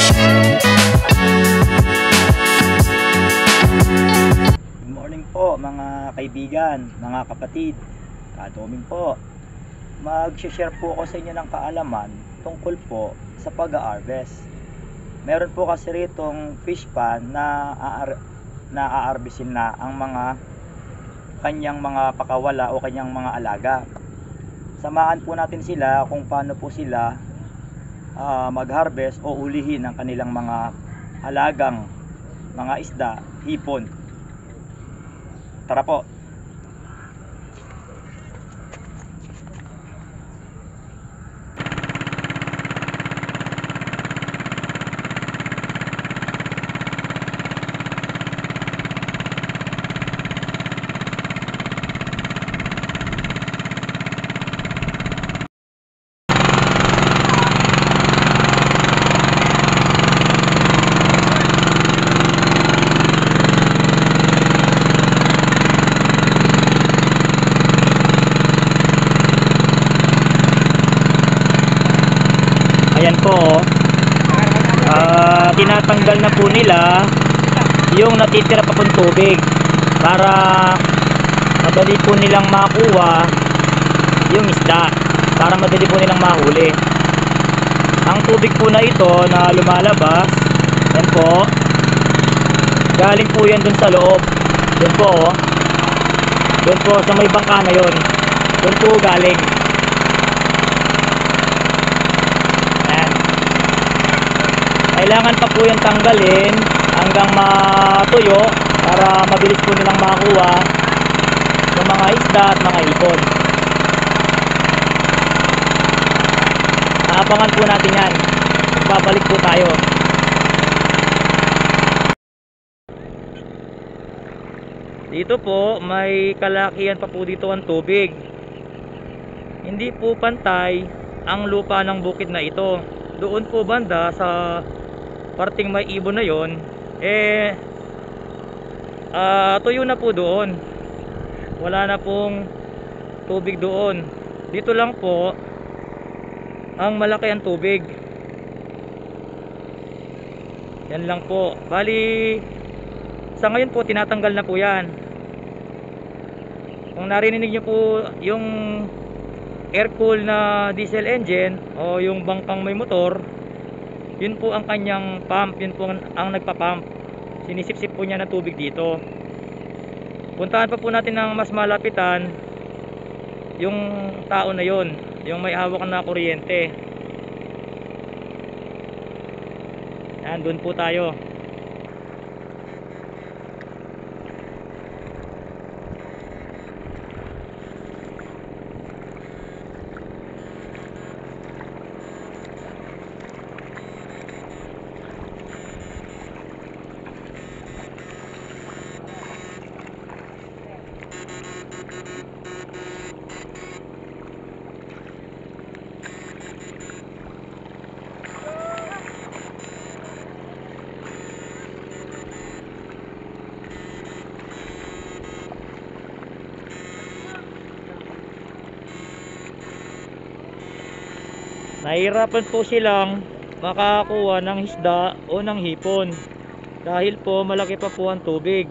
Good morning po mga kaibigan, mga kapatid, kadoming po. Mag-share po ako sa inyo ng kaalaman tungkol po sa pag-harvest. Meron po kasi ritong fish pan na aarbisin na ang mga kanyang mga pakawala o kanyang mga alaga. Samahan po natin sila kung paano po sila mag-harvest o ulihin ang kanilang mga alagang mga isda, hipon. Tara po. Ayan po, tinatanggal na po nila yung natitira pa pong tubig para madali po nilang makuha yung isda, para madali po nilang mahuli. Ang tubig po na ito na lumalabas, yan po, galing po yan dun sa loob. Dun po sa may bangka na yun, dun po galing. Kailangan pa po yung tanggalin hanggang matuyo para mabilis po nilang makakuha ng mga isda at mga hipon. Aabangan po natin yan. Babalik po tayo. Dito po may kalakihan pa po dito ang tubig. Hindi po pantay ang lupa ng bukid na ito. Doon po banda sa parting may ibon na yon, tuyo na po doon, wala na pong tubig doon. Dito lang po ang malaki ang tubig. Yan lang po. Bali sa ngayon po tinatanggal na po yan. Kung narinig nyo po yung air cool na diesel engine o yung bangkang may motor, yun po ang kanyang pump, yun po ang nagpa-pump. Sinisipsip po niya ng tubig dito. Puntahan pa po natin ng mas malapitan yung tao na yun, yung may hawak na kuryente. Yan, doon po tayo. Nahihirapan po silang makakuha ng isda o ng hipon dahil po malaki pa po ang tubig.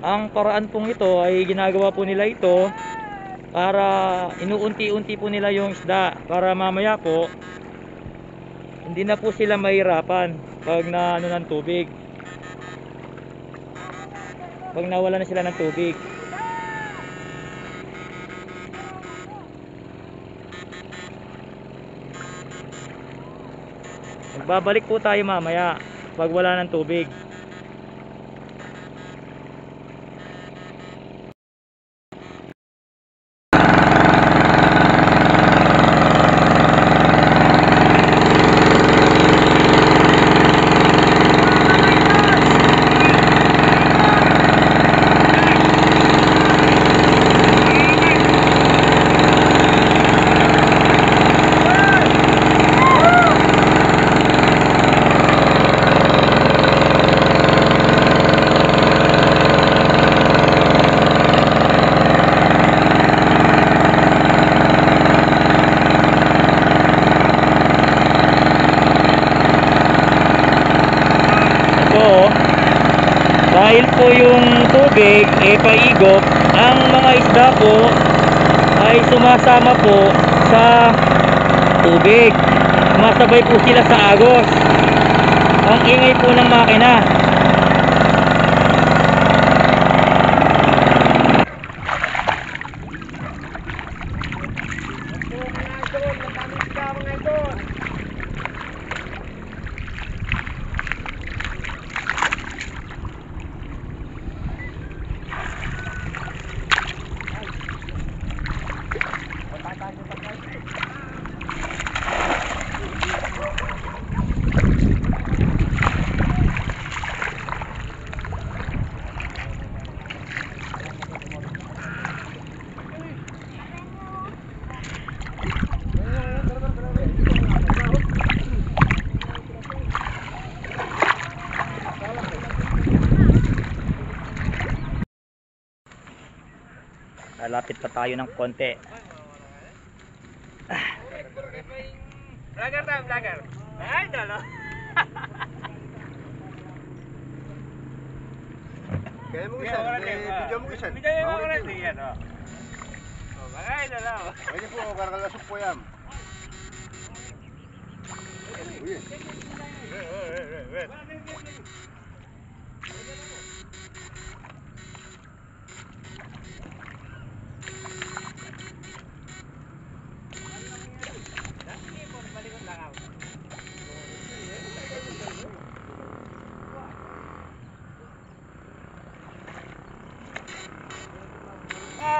Ang paraan pong ito ay ginagawa po nila ito para inuunti-unti po nila yung isda, para mamaya po hindi na po sila mahirapan pag naano ng tubig, pag nawala na sila ng tubig. Magbabalik po tayo mamaya pag wala ng tubig. tubig, paigop, ang mga isda po ay sumasama po sa tubig. Sumasabay po sila sa agos. Ang ingay po ng makina. Lapit pa tayo ng konti. Vlogger tayo, vlogger. Ay, dalo. Kaya mo isa, video mo isa. Video mo ko rin yan, oh. Oh, bagay dalo. Pwede po, karakalasok po yan. Uy.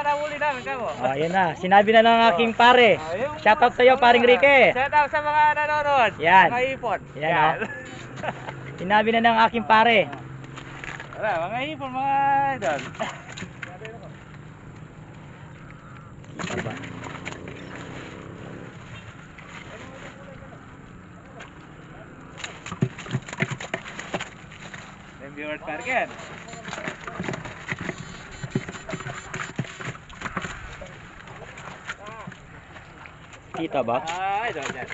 Nahuli namin kamo. Ayan na, sinabi na ng aking pare. Shoutout sa iyo, paring Rique. Shout out sa mga nanonood. Yan. Mga ipon. Yan, oh. Sinabi na ng aking pare. Wala, mga ipon, mga idol. Kita ba? Yung viewers target. Kita ba? Idol, yan.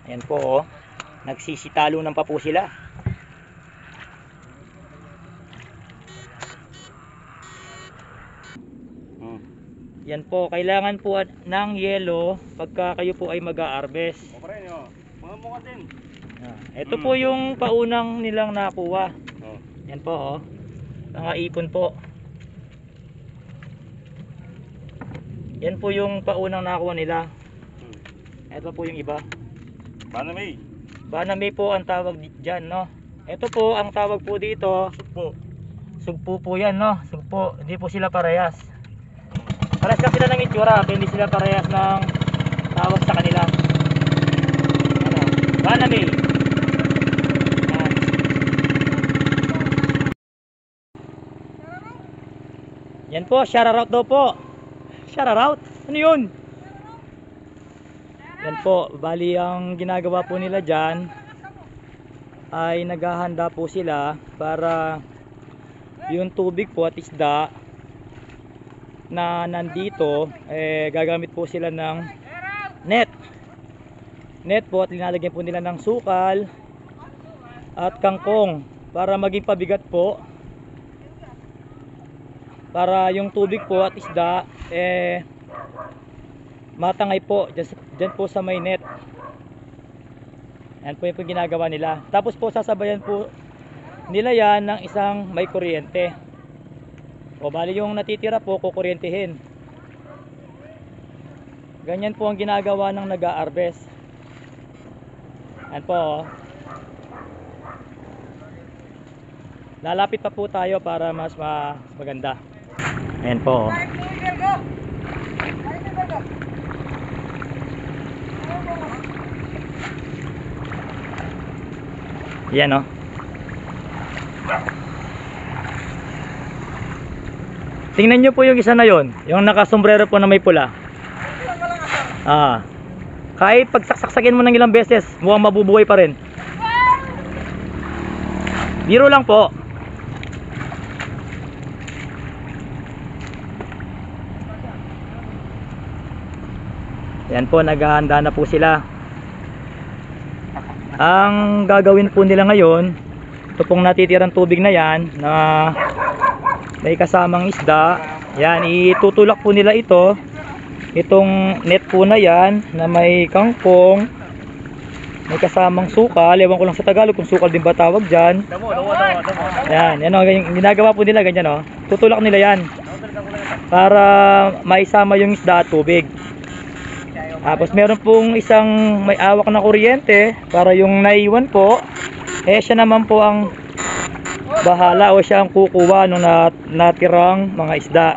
Ayan po, oh. Nagsisitalo ng pa po sila. Yan po, kailangan po ng yelo pagka kayo po ay mag-a-harvest. Pre, no. Mga mukha din. Ito po yung paunang nilang nakuha. Oh. Yan po, oh. Mga ipon po. Yan po yung paunang nakuha nila. Ito po yung iba. Banamay. Banamay po ang tawag dyan, no? Ito po, ang tawag po dito, Sugpo. sugpo po yan, no? Sugpo, hindi po sila parehas. Parehas lang sila ng itsura, pero hindi sila parehas ng tawag sa kanila. Ano? Banamay. Yan po, shoutout daw po. Shoutout? Ano yun? Yan po, bali ang ginagawa po nila dyan ay naghahanda po sila para yung tubig po at isda na nandito, gagamit po sila ng net. Net po at linalagyan po nila ng sukal at kangkong para maging pabigat po. Para yung tubig po at isda matangay po dyan po sa may net. Yan po yung ginagawa nila. Tapos po sasabayan po nila yan ng isang may kuryente. O bali yung natitira po kukuryentehin. Ganyan po ang ginagawa ng nag-a-harvest. Yan po, oh. Lalapit pa po tayo para mas maganda. Ayan po, oh. Yan, oh. Tingnan nyo po yung isa na yon, yung nakasombrero po na may pula. Kahit pagsaksakin mo ng ilang beses, mukhang mabubuhay pa rin. Biro lang po. Yan po, naghahanda na po sila. Ang gagawin po nila ngayon, ito pong natitirang tubig na yan na may kasamang isda, yan, itutulak po nila itong net po na yan na may kangkong, may kasamang sukal. Ewan ko lang sa Tagalog kung sukal din ba tawag dyan. Yan, yan o, ginagawa po nila ganyan o. Tutulak nila yan para maisama yung isda at tubig. Tapos meron pong isang may awak na kuryente para yung naiwan po, siya naman po ang bahala o siya ang kukuha ng natirang mga isda.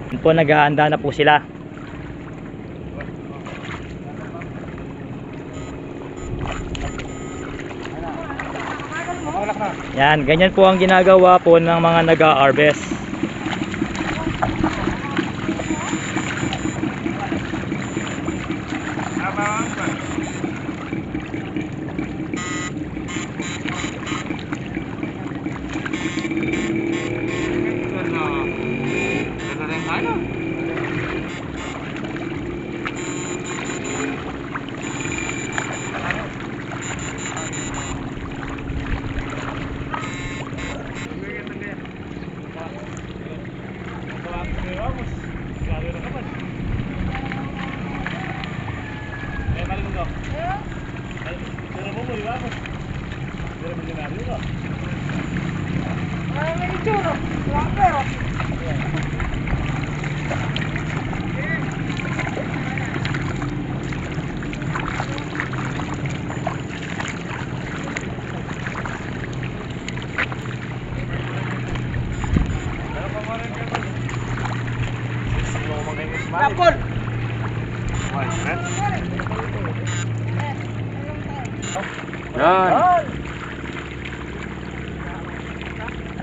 Yan po, naghahanda na po sila. Yan, ganyan po ang ginagawa po ng mga nag-harvest.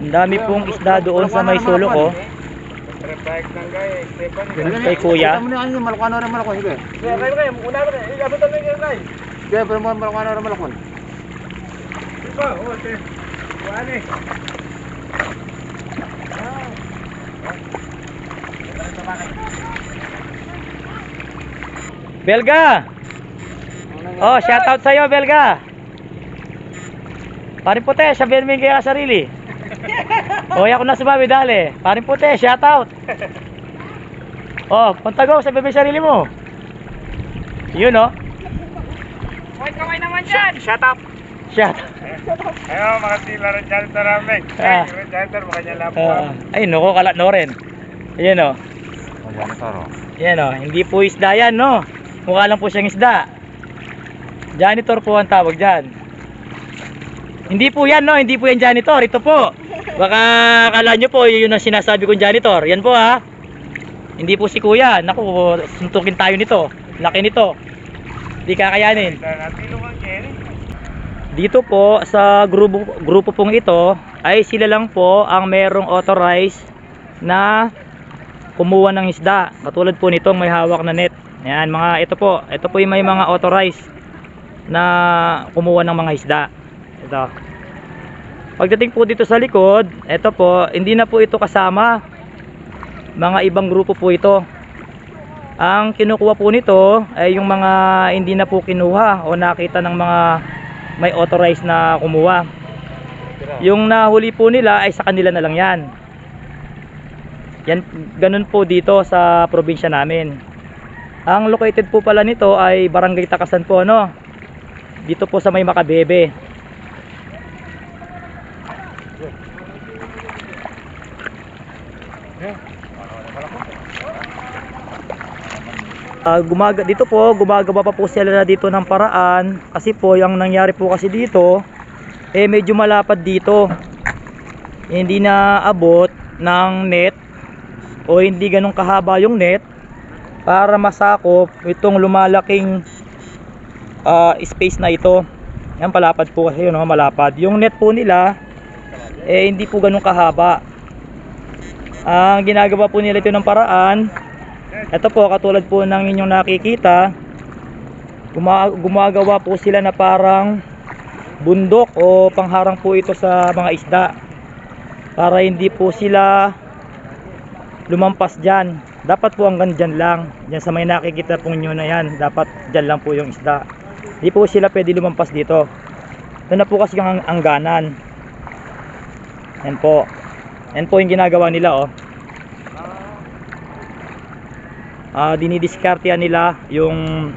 Ang dami pong isda doon sa may sulok oh. Kay kuya. Belga. Oh, shout out sa'yo, Belga. Paring puti, sabihin mo yung kaya sarili. O, ako na sumabi, dali. Paring puti, shout out. Oh, pantagaw, sabihin mo yung sarili mo. Yun, oh. Kaway naman dyan! Shut up! Shout. Ayaw, mga tila rin dyan sa ramen. Ah. Rin dyan sa mga nila po. Ay, nuko, kalat no rin. Ayan, oh. Ayan, oh. Hindi po isda yan, no. Mukha lang po siyang isda. Janitor po ang tawag dyan. Hindi po yan, no. Hindi po yan janitor. Ito po. Baka akala nyo po yun ang sinasabi kong janitor. Yan po, ha. Hindi po si kuya. Naku, suntukin tayo nito. Laki nito. Hindi kakayanin. Dito po sa grupo pong ito ay sila lang po ang merong authorized na kumuha ng isda. Katulad po nitong may hawak na net. Ayan, mga ito po yung may mga authorized na kumuha ng mga isda. Ito. Pagdating po dito sa likod, ito po, hindi na po ito kasama. Mga ibang grupo po ito. Ang kinukuha po nito ay yung mga hindi na po kinuha o nakita ng mga may authorized na kumuha. Yung nahuli po nila ay sa kanila na lang yan. Yan, ganun po dito sa probinsya namin. Ang located po pala nito ay Barangay Takasan po, ano? Dito po sa may Makabebe. Dito po gumagawa pa po sila dito ng paraan kasi po yung nangyari po kasi dito medyo malapad dito, hindi na abot ng net o hindi ganun kahaba yung net para masakop itong lumalaking space na ito. Yan, palapad po kasi yun, malapad yung net po nila, hindi po ganun kahaba. Ang ginagawa po nila ito ng paraan, ito po katulad po ng inyong nakikita, gumagawa po sila na parang bundok o pangharang po ito sa mga isda para hindi po sila lumampas dyan. Dapat po hanggang dyan lang, dyan sa may nakikita po nyo na yan, dapat dyan lang po yung isda, hindi po sila pwede lumampas dito. Ito na po kasi ang angganan. Yan po, yan po yung ginagawa nila, oh. Dinidiskartehan nila yung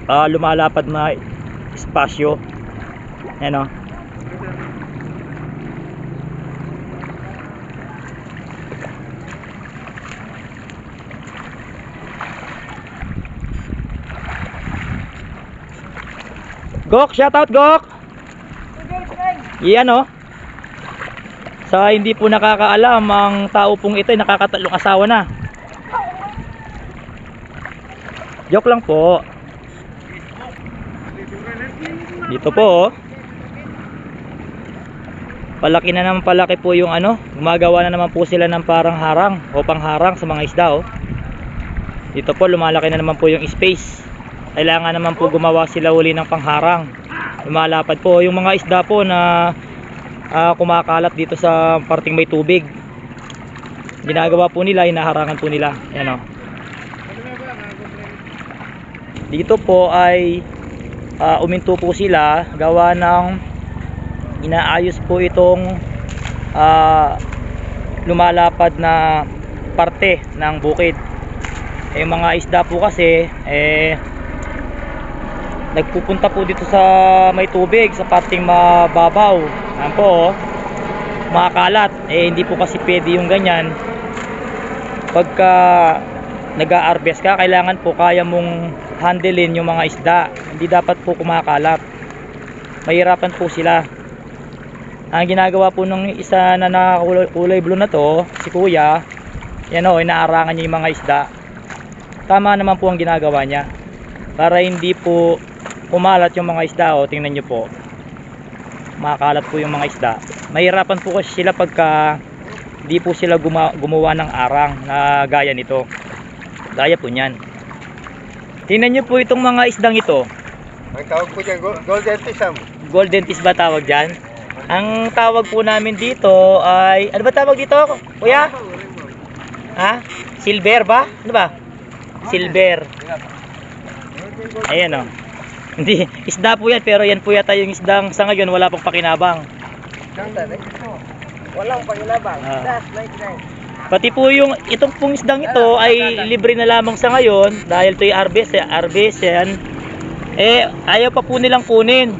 lumalapad na espasyo. Yan, oh. Gok, shout out Gok. Yan, oh. Sa hindi po nakakaalam, ang tao pong ito ay nakakatalong asawa na. Joke lang po. Dito po, oh. Palaki na naman, palaki po yung ano, gumagawa na naman po sila ng parang harang o pangharang sa mga isda, oh. Dito po lumalaki na naman po yung space. Kailangan naman po gumawa sila uli ng pangharang. Lumalapad po yung mga isda po na kumakalat dito sa parting may tubig. Ginagawa po nila, hinaharangan po nila. Yan, oh. Dito po ay uminto po sila, gawa ng inaayos po itong lumalapad na parte ng bukid. Yung mga isda po kasi nagpupunta po dito sa may tubig, sa parting mababaw. Yan po, oh. Makakalat. Hindi po kasi pwede yung ganyan. Pagka nag-a-harvest ka, kailangan po kaya mong handlein yung mga isda. Hindi dapat po kumakalat. Mahirapan po sila. Ang ginagawa po ng isa na nakakulay blue na to, si kuya, yan, oh, inaarangan niya yung mga isda. Tama naman po ang ginagawa niya para hindi po kumalat yung mga isda, oh. Tingnan nyo po, makakalat po yung mga isda. Mahirapan po kasi sila pagka di po sila gumawa ng arang na gaya nito, gaya po nyan. Tingnan nyo po itong mga isdang ito. Ang tawag po dyan, golden tisam. Golden tis ba tawag dyan? Ang tawag po namin dito ay, ano ba tawag dito, kuya? Ha? Silver ba? Ano ba? Silver. Ayan, oh. Hindi, isda po yan, pero yan po yata yung isdang sa ngayon wala pang pakinabang. Walang panginabang. Pati po yung itong pong isdang ito ay libre na lamang sa ngayon dahil ito'y harvest yan. Ayaw pa po nilang kunin.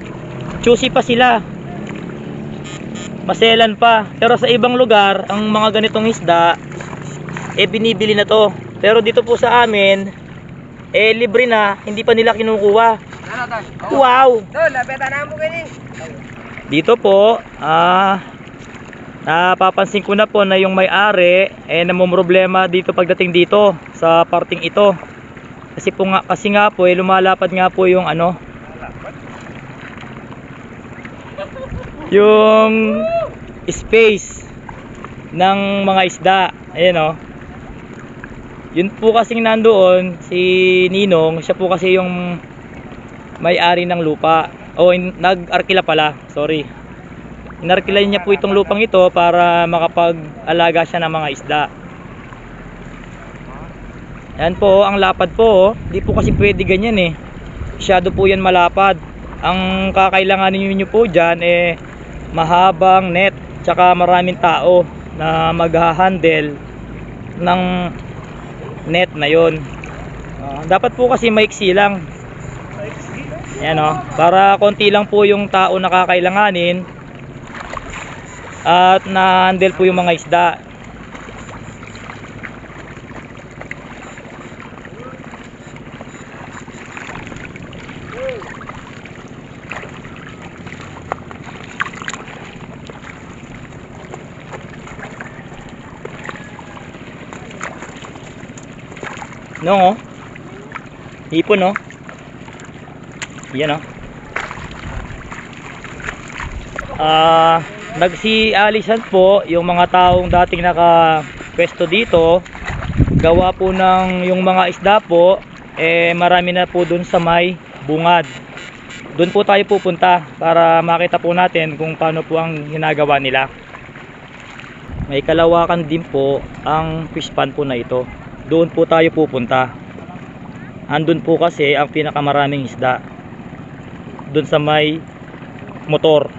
Choosy pa sila. Maselan pa. Pero sa ibang lugar, ang mga ganitong isda binibili na to. Pero dito po sa amin libre na, hindi pa nila kinukuha. Wow! Dito po, napapansin ko na po na yung may-ari namumroblema dito pagdating dito sa parting ito. Kasi nga po lumalapad nga po yung ano, yung space ng mga isda. Ayan, oh. Yun po kasing nandoon si Ninong, siya po kasi yung may-ari ng lupa. Nag-arkila pala, sorry. Inarkila niya po itong lupang ito para makapag-alaga siya ng mga isda. Yan po, ang lapad po, hindi po kasi pwede ganyan eh. Masyado po yan malapad. Ang kakailanganin niyo po dyan mahabang net, tsaka maraming tao na mag-handle ng net na yon. Dapat po kasi maiksi lang. Ayan, oh, para konti lang po yung tao na kakailanganin at na-handle po yung mga isda. No, oh. Hipon, oh. Yan, oh. Nagsialisan po yung mga taong dating pwesto dito. Gawa po ng yung mga isda po, marami na po dun sa may bungad. Doon po tayo pupunta para makita po natin kung paano po ang ginagawa nila. May kalawakan din po ang fish pond po na ito. Doon po tayo pupunta. Andun po kasi ang pinakamaraming isda. Doon sa may motor,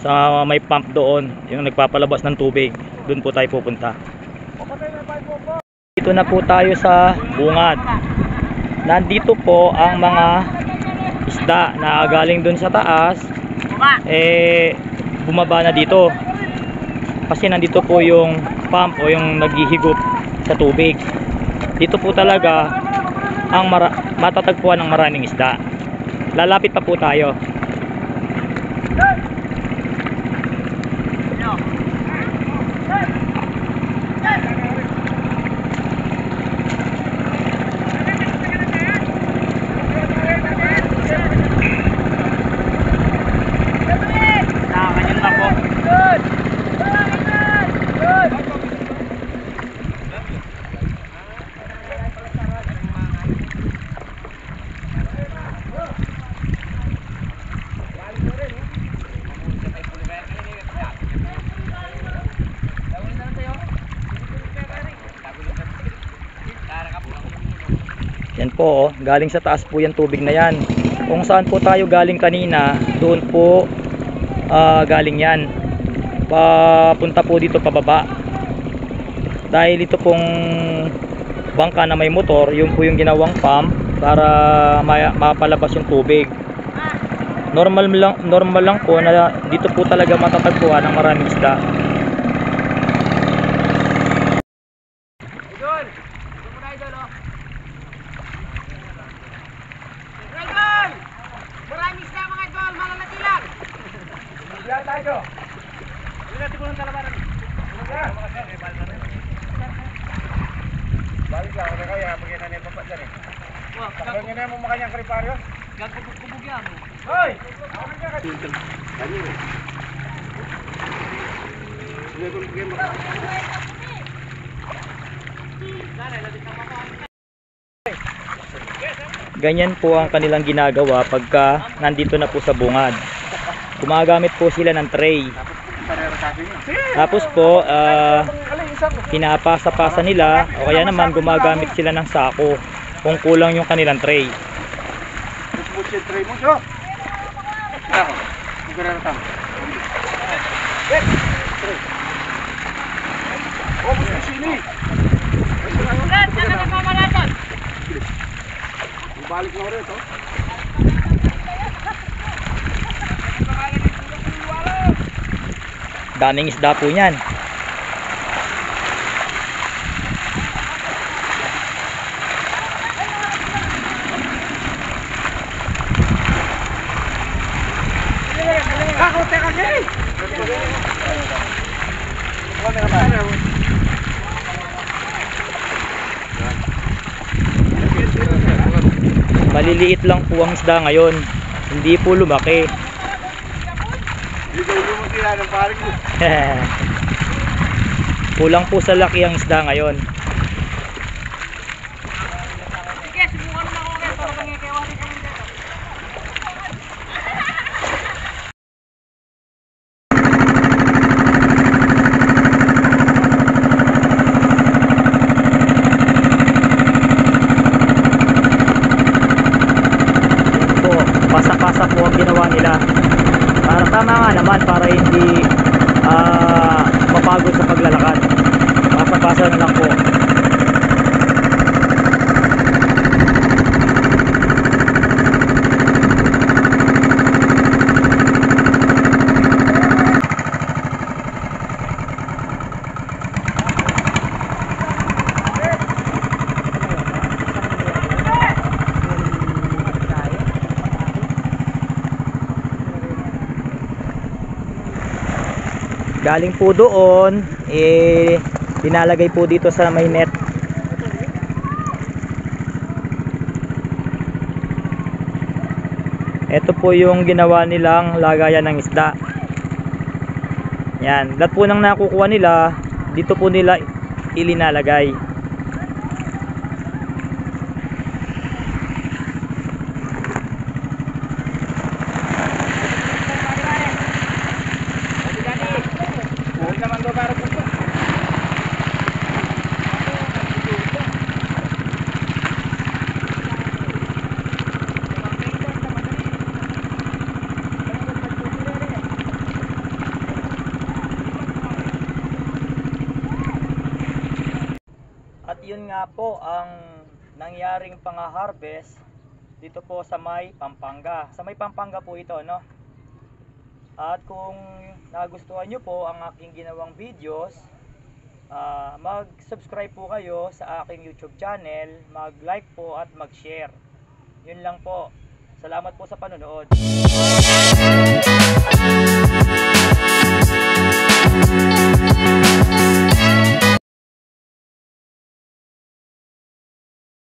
sa may pump doon, yung nagpapalabas ng tubig. Doon po tayo pupunta. Dito na po tayo sa bungad. Nandito po ang mga isda na galing doon sa taas, bumaba na dito. Kasi nandito po yung pump o yung naghihigop sa tubig. Dito po talaga ang matatagpuan ng maraming isda. Lalapit pa po tayo. Yan po, galing sa taas po yung tubig na yan. Kung saan po tayo galing kanina, doon po galing yan. Papunta po dito pababa. Dahil ito pong bangka na may motor, yun po yung ginawang pump para mapalabas yung tubig. Normal lang po na dito po talaga matatagpuan ang maraming isda. Balik lang, ano kaya? Pagyan na niya papat dyan eh. Takal niya na mo makanyang kriparyo? Gagkubog yan. Hoy! Ako na niya kasi. Ano eh? Hindi ko pagyan mo. Ganyan po ang kanilang ginagawa pagka nandito na po sa bungad. Gumagamit po sila ng tray. Tapos po, pinapasa-pasa nila o kaya naman gumagamit sila ng sako kung kulang yung kanilang tray. Tray mo siya. Ako, magkara tama. Oh, gusto sini. Balik na ulit, oh. Daming isda po yan. Ako, teka gay! Maliliit lang po ang isda ngayon. Hindi po lumaki. Hindi ko lumaki na ng paring mo. Kulang po sa laki ang isda ngayon. Sige, subukan mo na ako kayo para pangyakewasin kami dito. Po, pasa-pasa po ang ginawa nila. Para tama nga naman, para hindi mapagod sa paglalakad. Pasa-pasa na lang po. Galing po doon, dinalagay po dito sa may net. Ito po yung ginawa nilang lagayan ng isda. Yan, lahat po nang nakukuha nila, dito po nila ilinalagay. Huwag naman daw para puso. At yun nga po ang nangyaring pang-harvest dito po sa may Pampanga. Sa may Pampanga po ito, no? At kung nagustuhan nyo po ang aking ginawang videos, mag-subscribe po kayo sa aking YouTube channel, mag-like po at mag-share. Yun lang po. Salamat po sa panonood.